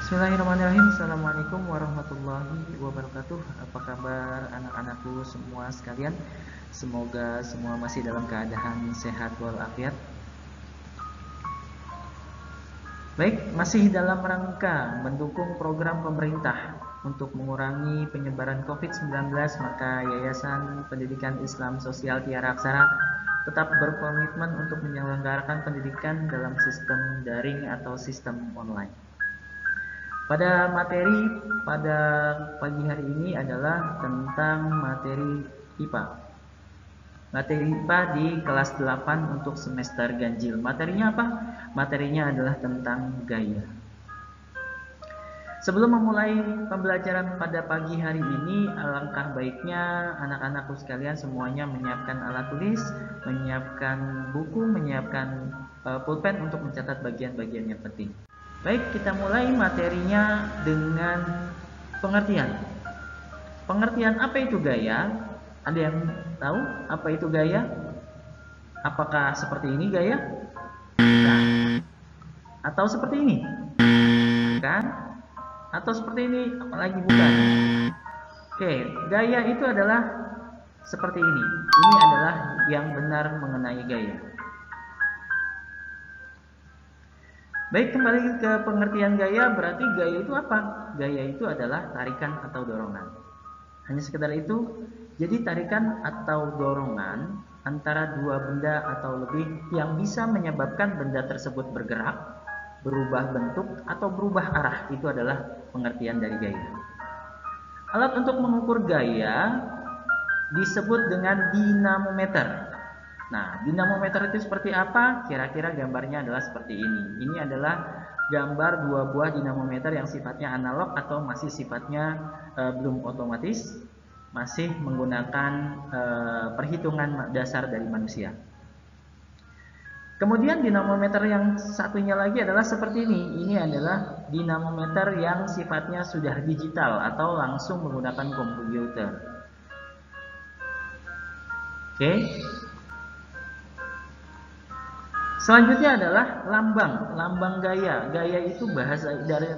Bismillahirrahmanirrahim. Assalamualaikum warahmatullahi wabarakatuh. Apa kabar anak-anakku semua sekalian? Semoga semua masih dalam keadaan sehat walafiat. Baik, masih dalam rangka mendukung program pemerintah untuk mengurangi penyebaran COVID-19, maka Yayasan Pendidikan Islam Sosial Tiara Aksara tetap berkomitmen untuk menyelenggarakan pendidikan dalam sistem daring atau sistem online. Pada materi pada pagi hari ini adalah tentang materi IPA. Materi IPA di kelas 8 untuk semester ganjil. Materinya apa? Materinya adalah tentang gaya. Sebelum memulai pembelajaran pada pagi hari ini, alangkah baiknya anak-anakku sekalian semuanya menyiapkan alat tulis, menyiapkan buku, menyiapkan pulpen untuk mencatat bagian-bagian yang penting. Baik, kita mulai materinya dengan pengertian. Pengertian apa itu gaya? Ada yang tahu apa itu gaya? Apakah seperti ini gaya? Bukan. Atau seperti ini? Bukan. Atau seperti ini? Apalagi bukan. Oke, gaya itu adalah seperti ini. Ini adalah yang benar mengenai gaya. Baik, kembali ke pengertian gaya, berarti gaya itu apa? Gaya itu adalah tarikan atau dorongan. Hanya sekedar itu. Jadi tarikan atau dorongan antara dua benda atau lebih yang bisa menyebabkan benda tersebut bergerak, berubah bentuk, atau berubah arah. Itu adalah pengertian dari gaya. Alat untuk mengukur gaya disebut dengan dinamometer. Nah, dinamometer itu seperti apa? Kira-kira gambarnya adalah seperti ini. Ini adalah gambar dua buah dinamometer yang sifatnya analog atau masih sifatnya belum otomatis, masih menggunakan perhitungan dasar dari manusia. Kemudian dinamometer yang satunya lagi adalah seperti ini. Ini adalah dinamometer yang sifatnya sudah digital atau langsung menggunakan komputer. Oke. Selanjutnya adalah lambang gaya. Gaya itu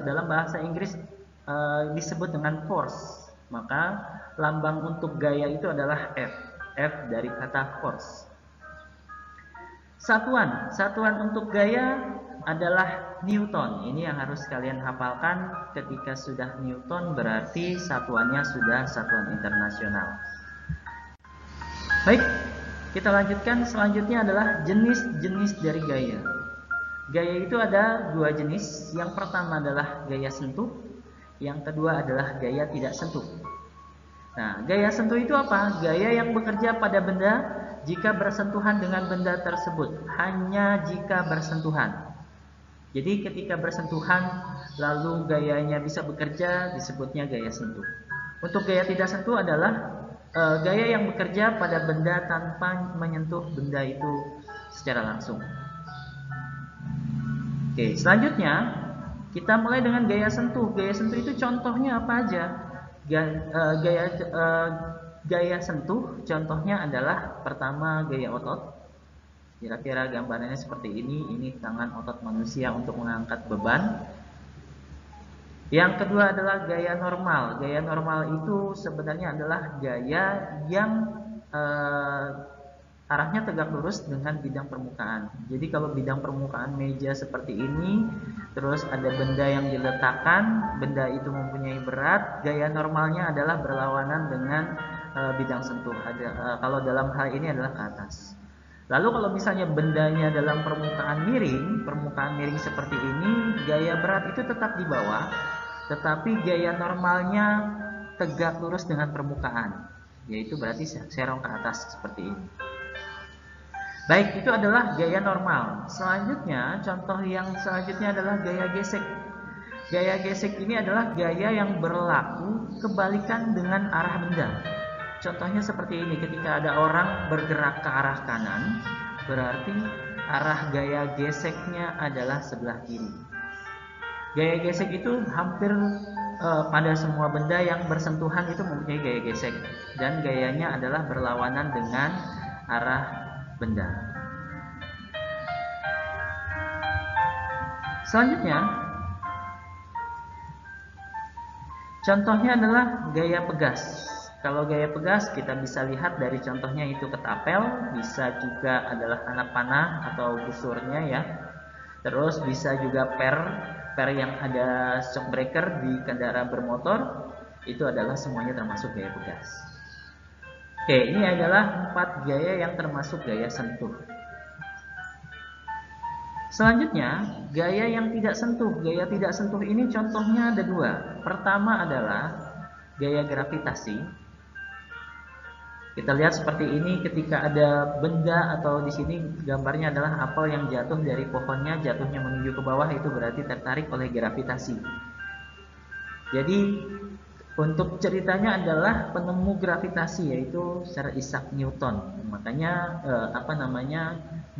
dalam bahasa Inggris disebut dengan force. Maka lambang untuk gaya itu adalah F. F dari kata force. Satuan untuk gaya adalah Newton. Ini yang harus kalian hafalkan. Ketika sudah Newton berarti satuannya sudah satuan internasional. Baik, kita lanjutkan. Selanjutnya adalah jenis-jenis dari gaya. Gaya itu ada dua jenis. Yang pertama adalah gaya sentuh. Yang kedua adalah gaya tidak sentuh. Nah, gaya sentuh itu apa? Gaya yang bekerja pada benda jika bersentuhan dengan benda tersebut. Hanya jika bersentuhan. Jadi ketika bersentuhan lalu gayanya bisa bekerja, disebutnya gaya sentuh. Untuk gaya tidak sentuh adalah gaya yang bekerja pada benda tanpa menyentuh benda itu secara langsung. Oke, selanjutnya kita mulai dengan gaya sentuh. Gaya sentuh itu contohnya apa aja? Gaya sentuh contohnya adalah pertama gaya otot. Kira-kira gambarannya seperti ini. Ini tangan otot manusia untuk mengangkat beban. Yang kedua adalah gaya normal. Gaya normal itu sebenarnya adalah gaya yang arahnya tegak lurus dengan bidang permukaan. Jadi kalau bidang permukaan meja seperti ini, terus ada benda yang diletakkan, benda itu mempunyai berat, gaya normalnya adalah berlawanan dengan bidang sentuh. Kalau dalam hal ini adalah ke atas. Lalu kalau misalnya bendanya dalam permukaan miring seperti ini, gaya berat itu tetap di bawah, tetapi gaya normalnya tegak lurus dengan permukaan, yaitu berarti serong ke atas seperti ini. Baik, itu adalah gaya normal. Selanjutnya, contoh yang selanjutnya adalah gaya gesek. Gaya gesek ini adalah gaya yang berlaku kebalikan dengan arah benda. Contohnya seperti ini, ketika ada orang bergerak ke arah kanan, berarti arah gaya geseknya adalah sebelah kiri. Gaya gesek itu hampir pada semua benda yang bersentuhan itu mempunyai gaya gesek, dan gayanya adalah berlawanan dengan arah benda. Selanjutnya Contohnya adalah gaya pegas. Kalau gaya pegas kita bisa lihat dari contohnya itu ketapel, bisa juga adalah anak panah atau busurnya ya. Terus bisa juga per yang ada shock breaker di kendaraan bermotor, itu adalah semuanya termasuk gaya pegas. Oke, ini adalah 4 gaya yang termasuk gaya sentuh. Selanjutnya, gaya yang tidak sentuh. Gaya tidak sentuh ini contohnya ada 2. Pertama adalah gaya gravitasi. Kita lihat seperti ini ketika ada benda atau di sini gambarnya adalah apel yang jatuh dari pohonnya, jatuhnya menuju ke bawah, itu berarti tertarik oleh gravitasi. Jadi untuk ceritanya adalah penemu gravitasi yaitu Sir Isaac Newton. Makanya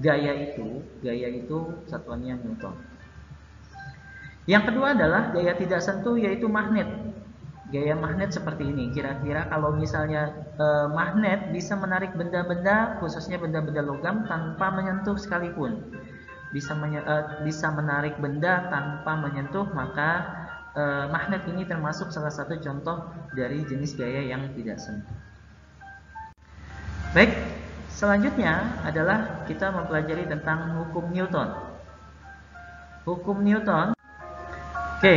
gaya itu satuannya Newton. Yang kedua adalah gaya tidak sentuh yaitu magnet. Gaya magnet seperti ini. Kira-kira kalau misalnya magnet bisa menarik benda-benda, khususnya benda-benda logam tanpa menyentuh sekalipun. Bisa menarik benda tanpa menyentuh, maka magnet ini termasuk salah satu contoh dari jenis gaya yang tidak sentuh. Baik, selanjutnya adalah kita mempelajari tentang hukum Newton. Hukum Newton. Oke,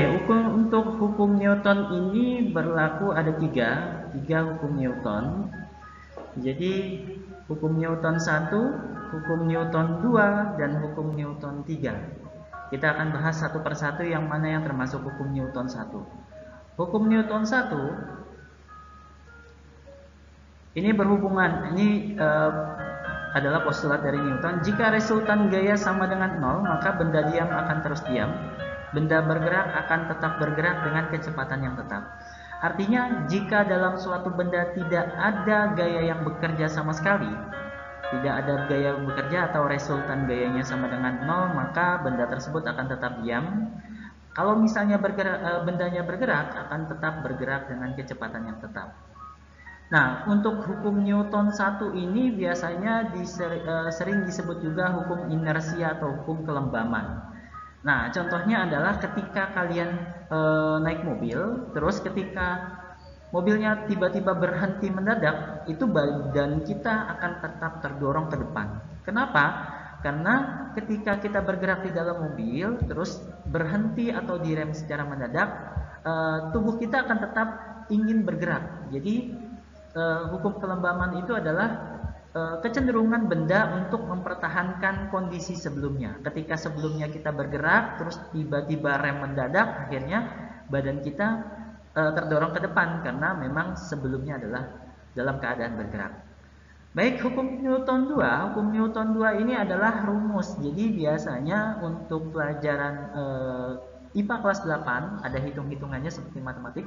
untuk hukum Newton ini berlaku ada tiga hukum Newton. Jadi hukum Newton 1, hukum Newton 2, dan hukum Newton 3. Kita akan bahas satu persatu yang mana yang termasuk hukum Newton 1. Hukum Newton 1 ini berhubungan, ini adalah postulat dari Newton. Jika resultan gaya sama dengan 0, maka benda diam akan terus diam. Benda bergerak akan tetap bergerak dengan kecepatan yang tetap. Artinya, jika dalam suatu benda tidak ada gaya yang bekerja sama sekali, tidak ada gaya bekerja atau resultan gayanya sama dengan 0, maka benda tersebut akan tetap diam. Kalau misalnya bendanya bergerak, akan tetap bergerak dengan kecepatan yang tetap. Nah, untuk hukum Newton 1 ini biasanya sering disebut juga hukum inersia atau hukum kelembaman. Nah, contohnya adalah ketika kalian naik mobil, terus ketika mobilnya tiba-tiba berhenti mendadak, itu badan kita akan tetap terdorong ke depan. Kenapa? Karena ketika kita bergerak di dalam mobil, terus berhenti atau direm secara mendadak, tubuh kita akan tetap ingin bergerak. Jadi hukum kelembaman itu adalah kecenderungan benda untuk mempertahankan kondisi sebelumnya. Ketika sebelumnya kita bergerak, terus tiba-tiba rem mendadak, akhirnya badan kita terdorong ke depan karena memang sebelumnya adalah dalam keadaan bergerak. Baik, hukum Newton 2. Hukum Newton 2 ini adalah rumus. Jadi biasanya untuk pelajaran IPA kelas 8 ada hitung-hitungannya seperti matematik.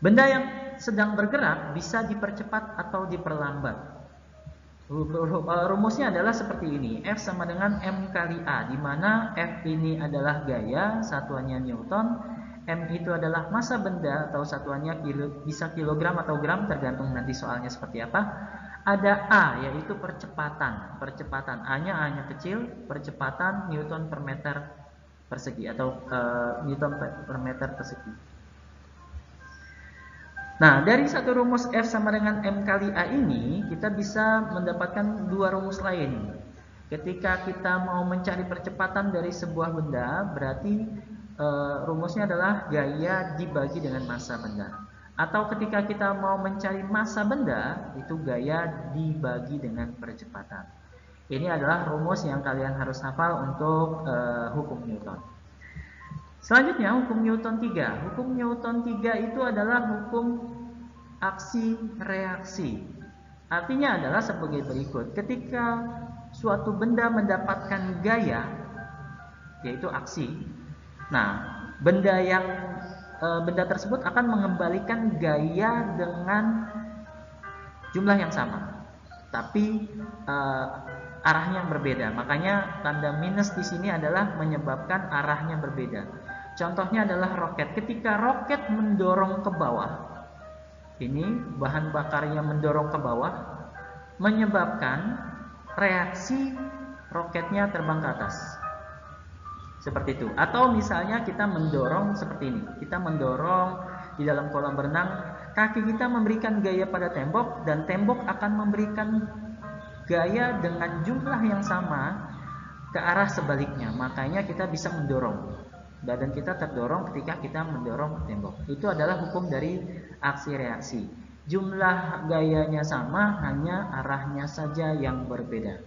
Benda yang sedang bergerak bisa dipercepat atau diperlambat. Rumusnya adalah seperti ini. F sama dengan M kali A, di mana F ini adalah gaya, satuannya Newton. M itu adalah massa benda atau satuannya bisa kilogram atau gram, tergantung nanti soalnya seperti apa. Ada A, yaitu percepatan. Percepatan A-nya kecil, percepatan Newton per meter persegi atau Newton per meter persegi. Nah, dari satu rumus F sama dengan M kali A ini, kita bisa mendapatkan dua rumus lain. Ketika kita mau mencari percepatan dari sebuah benda, berarti rumusnya adalah gaya dibagi dengan massa benda. Atau ketika kita mau mencari massa benda, itu gaya dibagi dengan percepatan. Ini adalah rumus yang kalian harus hafal untuk hukum Newton. Selanjutnya hukum Newton 3. Hukum Newton 3 itu adalah hukum aksi reaksi. Artinya adalah sebagai berikut. Ketika suatu benda mendapatkan gaya, yaitu aksi, nah benda tersebut akan mengembalikan gaya dengan jumlah yang sama, tapi arahnya yang berbeda. Makanya tanda minus di sini adalah menyebabkan arahnya berbeda. Contohnya adalah roket. Ketika roket mendorong ke bawah, ini bahan bakarnya mendorong ke bawah, menyebabkan reaksi roketnya terbang ke atas. Seperti itu. Atau misalnya kita mendorong seperti ini. Kita mendorong di dalam kolam berenang, kaki kita memberikan gaya pada tembok dan tembok akan memberikan gaya dengan jumlah yang sama ke arah sebaliknya. Makanya kita bisa mendorong. Badan kita terdorong ketika kita mendorong tembok. Itu adalah hukum dari aksi reaksi. Jumlah gayanya sama, hanya arahnya saja yang berbeda.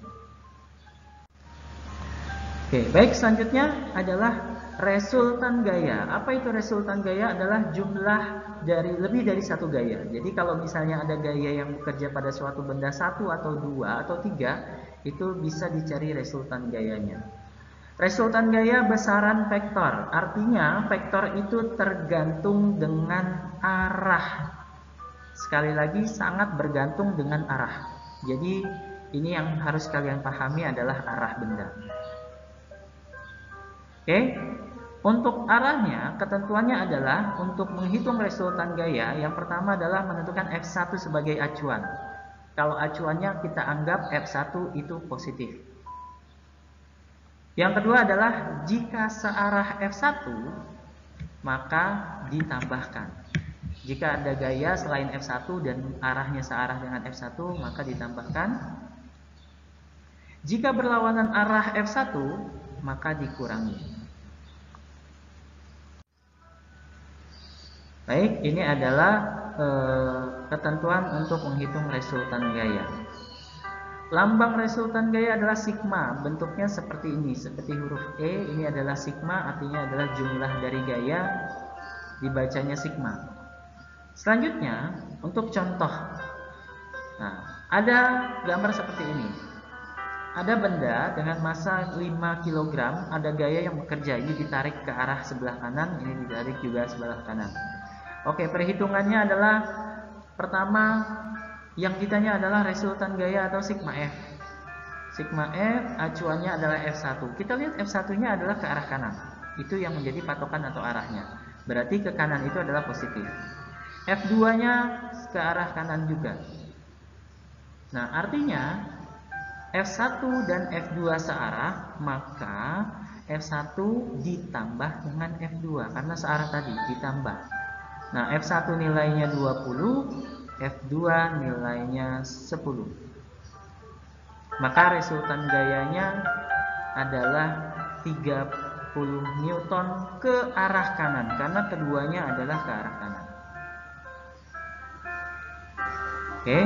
Oke, baik, selanjutnya adalah resultan gaya. Apa itu resultan gaya? Adalah jumlah dari lebih dari satu gaya. Jadi kalau misalnya ada gaya yang bekerja pada suatu benda 1 atau 2 atau 3, itu bisa dicari resultan gayanya. Resultan gaya besaran vektor. Artinya vektor itu tergantung dengan arah. Sekali lagi, sangat bergantung dengan arah. Jadi ini yang harus kalian pahami adalah arah benda. Oke, untuk arahnya, ketentuannya adalah untuk menghitung resultan gaya, yang pertama adalah menentukan F1 sebagai acuan. Kalau acuannya kita anggap F1 itu positif. Yang kedua adalah jika searah F1, maka ditambahkan. Jika ada gaya selain F1 dan arahnya searah dengan F1, maka ditambahkan. Jika berlawanan arah F1, maka dikurangi. Baik, ini adalah ketentuan untuk menghitung resultan gaya. Lambang resultan gaya adalah sigma. Bentuknya seperti ini, seperti huruf E. Ini adalah sigma, artinya adalah jumlah dari gaya, dibacanya sigma. Selanjutnya, untuk contoh. Nah, ada gambar seperti ini. Ada benda dengan massa 5 kg, ada gaya yang bekerja. Ini ditarik ke arah sebelah kanan, ini ditarik juga sebelah kanan. Oke, perhitungannya adalah pertama yang ditanya adalah resultan gaya atau sigma F. Sigma F acuannya adalah F1. Kita lihat F1-nya adalah ke arah kanan. Itu yang menjadi patokan atau arahnya. Berarti ke kanan itu adalah positif. F2-nya ke arah kanan juga. Nah, artinya F1 dan F2 searah, maka F1 ditambah dengan F2 karena searah tadi ditambah. Nah, F1 nilainya 20, F2 nilainya 10. Maka resultan gayanya adalah 30 Newton ke arah kanan karena keduanya adalah ke arah kanan. Oke,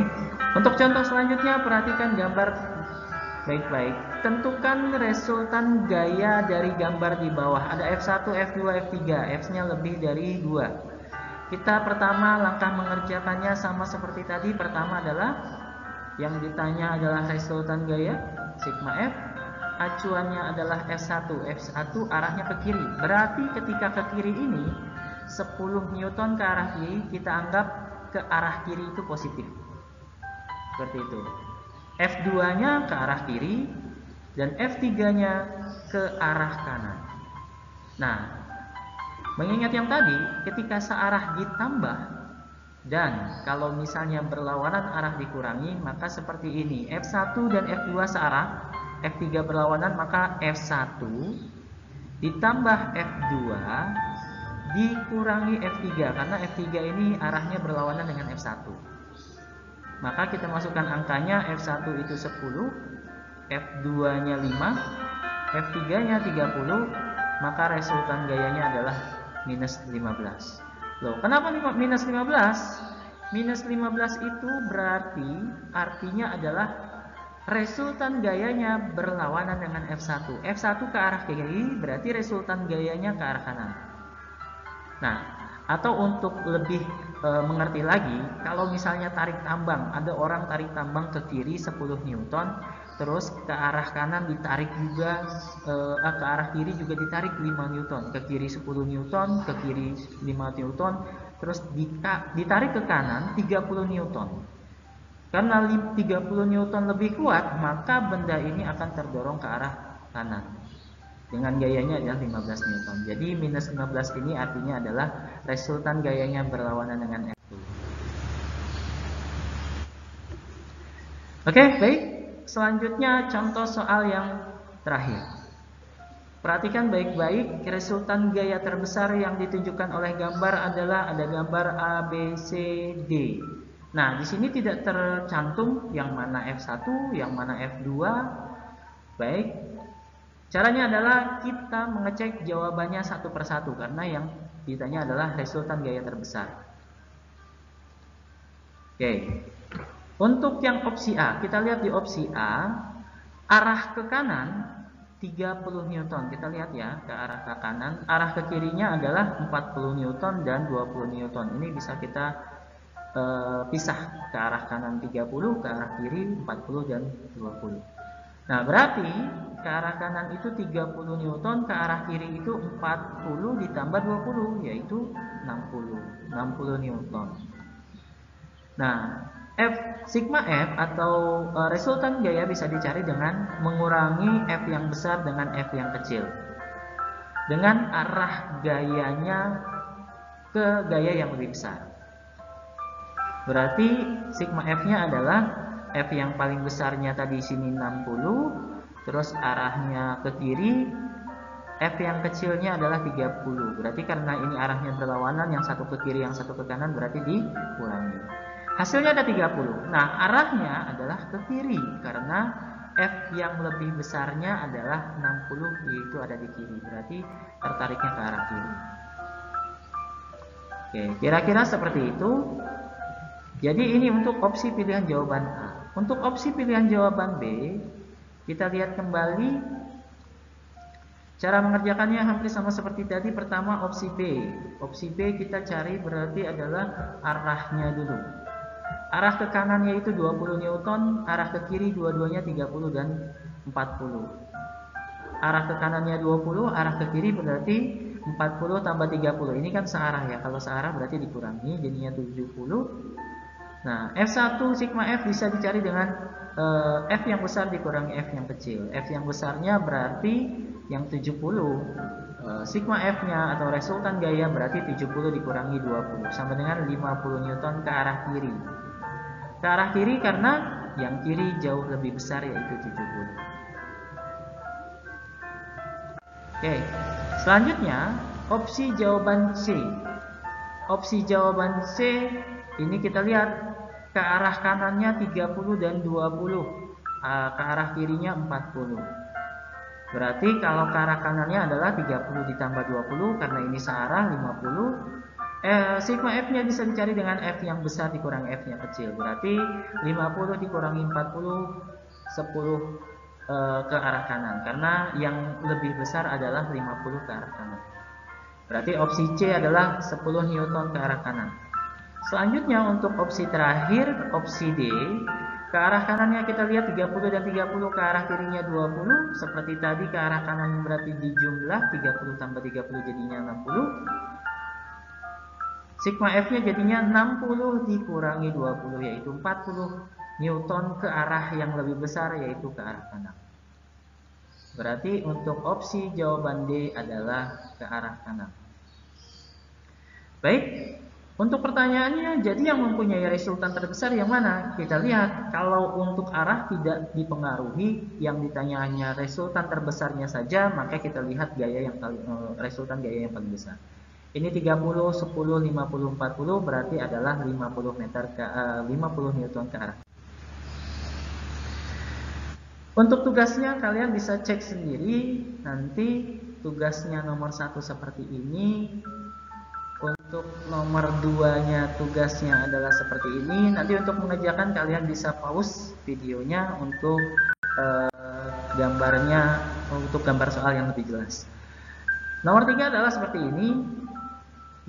untuk contoh selanjutnya perhatikan gambar baik-baik. Tentukan resultan gaya dari gambar di bawah. Ada F1, F2, F3. F-nya lebih dari 2. Kita pertama langkah mengerjakannya sama seperti tadi. Pertama adalah yang ditanya adalah resultan gaya sigma F. Acuannya adalah F1. F1 arahnya ke kiri. Berarti ketika ke kiri ini 10 Newton ke arah kiri, kita anggap ke arah kiri itu positif. Seperti itu. F2-nya ke arah kiri dan F3-nya ke arah kanan. Nah, mengingat yang tadi, ketika searah ditambah dan kalau misalnya berlawanan arah dikurangi, maka seperti ini. F1 dan F2 searah, F3 berlawanan, maka F1 ditambah F2 dikurangi F3 karena F3 ini arahnya berlawanan dengan F1. Maka kita masukkan angkanya, F1 itu 10, F2-nya 5, F3-nya 30, maka resultan gayanya adalah minus 15. Loh, kenapa minus 15? Minus 15 itu berarti artinya adalah resultan gayanya berlawanan dengan F1. F1 ke arah kiri, berarti resultan gayanya ke arah kanan. Nah, atau untuk lebih mengerti lagi, kalau misalnya tarik tambang, ada orang tarik tambang ke kiri 10 Newton, terus ke arah kanan ditarik juga, ke arah kiri juga ditarik 5 Newton, ke kiri 10 Newton, ke kiri 5 Newton, terus ditarik ke kanan 30 Newton. Karena 30 Newton lebih kuat, maka benda ini akan terdorong ke arah kanan. Dengan gayanya adalah 15 Newton. Jadi minus 15 ini artinya adalah resultan gayanya berlawanan dengan F2. Oke, baik. Selanjutnya contoh soal yang terakhir. Perhatikan baik-baik, resultan gaya terbesar yang ditunjukkan oleh gambar adalah ada gambar A, B, C, D. Nah, di sini tidak tercantum yang mana F1, yang mana F2. Baik, caranya adalah kita mengecek jawabannya satu persatu karena yang ditanya adalah resultan gaya terbesar. Oke, untuk yang opsi A, kita lihat di opsi A, arah ke kanan 30 Newton. Kita lihat ya, ke arah ke kanan. Arah ke kirinya adalah 40 Newton dan 20 Newton. Ini bisa kita pisah. Ke arah kanan 30, ke arah kiri 40 dan 20. Nah, berarti ke arah kanan itu 30 Newton, ke arah kiri itu 40 ditambah 20, yaitu 60 Newton. Nah, sigma F atau resultan gaya bisa dicari dengan mengurangi F yang besar dengan F yang kecil, dengan arah gayanya ke gaya yang lebih besar. Berarti sigma F-nya adalah F yang paling besarnya tadi sini 60, terus arahnya ke kiri, F yang kecilnya adalah 30. Berarti karena ini arahnya berlawanan, yang satu ke kiri, yang satu ke kanan, berarti dikurangi. Hasilnya ada 30. Nah, arahnya adalah ke kiri karena F yang lebih besarnya adalah 60, yaitu ada di kiri. Berarti tertariknya ke arah kiri. Oke, kira-kira seperti itu. Jadi ini untuk opsi pilihan jawaban A. Untuk opsi pilihan jawaban B, kita lihat kembali. Cara mengerjakannya hampir sama seperti tadi. Pertama opsi B. Opsi B kita cari berarti adalah arahnya dulu. Arah ke kanan yaitu 20 Newton, arah ke kiri dua-duanya 30 dan 40. Arah ke kanannya 20, arah ke kiri berarti 40 tambah 30. Ini kan searah ya. Kalau searah berarti dikurangi jadinya 70. Nah, F1 sigma F bisa dicari dengan F yang besar dikurangi F yang kecil. F yang besarnya berarti yang 70. Sigma F-nya atau resultan gaya berarti 70 dikurangi 20 sama dengan 50 Newton ke arah kiri. Ke arah kiri karena yang kiri jauh lebih besar yaitu 70. Oke, selanjutnya opsi jawaban C. Opsi jawaban C ini kita lihat ke arah kanannya 30 dan 20, ke arah kirinya 40. Berarti kalau ke arah kanannya adalah 30 ditambah 20 karena ini searah 50. Sigma F-nya bisa dicari dengan F yang besar dikurangi F yang kecil. Berarti 50 dikurangi 40, 10 ke arah kanan. Karena yang lebih besar adalah 50 ke arah kanan. Berarti opsi C adalah 10 Newton ke arah kanan. Selanjutnya untuk opsi terakhir, opsi D. Ke arah kanannya kita lihat 30 dan 30, ke arah kirinya 20. Seperti tadi ke arah kanan berarti dijumlah 30 tambah 30 jadinya 60. Sigma F-nya jadinya 60 dikurangi 20 yaitu 40 Newton ke arah yang lebih besar yaitu ke arah kanan. Berarti untuk opsi jawaban D adalah ke arah kanan. Baik, untuk pertanyaannya jadi yang mempunyai resultan terbesar yang mana? Kita lihat kalau untuk arah tidak dipengaruhi, yang ditanya hanya resultan terbesarnya saja, maka kita lihat gaya yang resultan gaya yang paling besar. Ini 30, 10, 50, 40 berarti adalah 50 Newton ke arah. Untuk tugasnya kalian bisa cek sendiri. Nanti tugasnya nomor 1 seperti ini. Untuk nomor 2-nya tugasnya adalah seperti ini. Nanti untuk mengerjakan kalian bisa pause videonya untuk gambarnya, untuk gambar soal yang lebih jelas. Nomor 3 adalah seperti ini.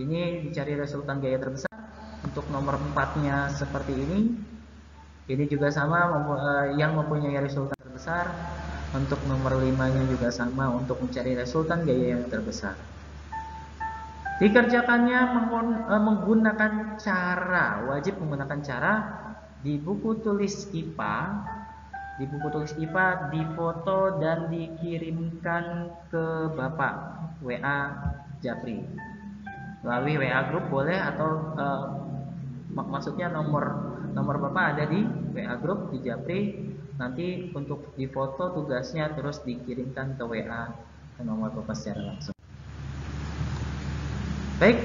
Ini dicari resultan gaya terbesar. Untuk nomor 4-nya seperti ini. Ini juga sama, yang mempunyai resultan terbesar. Untuk nomor 5-nya juga sama, untuk mencari resultan gaya yang terbesar. Dikerjakannya menggunakan cara, wajib menggunakan cara di buku tulis IPA. Di buku tulis IPA difoto dan dikirimkan ke Bapak WA Japri. Melalui WA grup boleh atau maksudnya nomor Bapak ada di WA grup di Japri. Nanti untuk difoto tugasnya terus dikirimkan ke WA ke nomor Bapak secara langsung. Baik,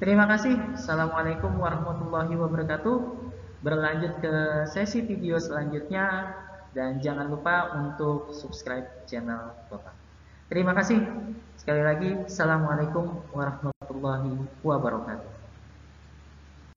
terima kasih. Assalamualaikum warahmatullahi wabarakatuh. Berlanjut ke sesi video selanjutnya dan jangan lupa untuk subscribe channel Bapak. Terima kasih. Sekali lagi, assalamualaikum warahmatullahi wabarakatuh.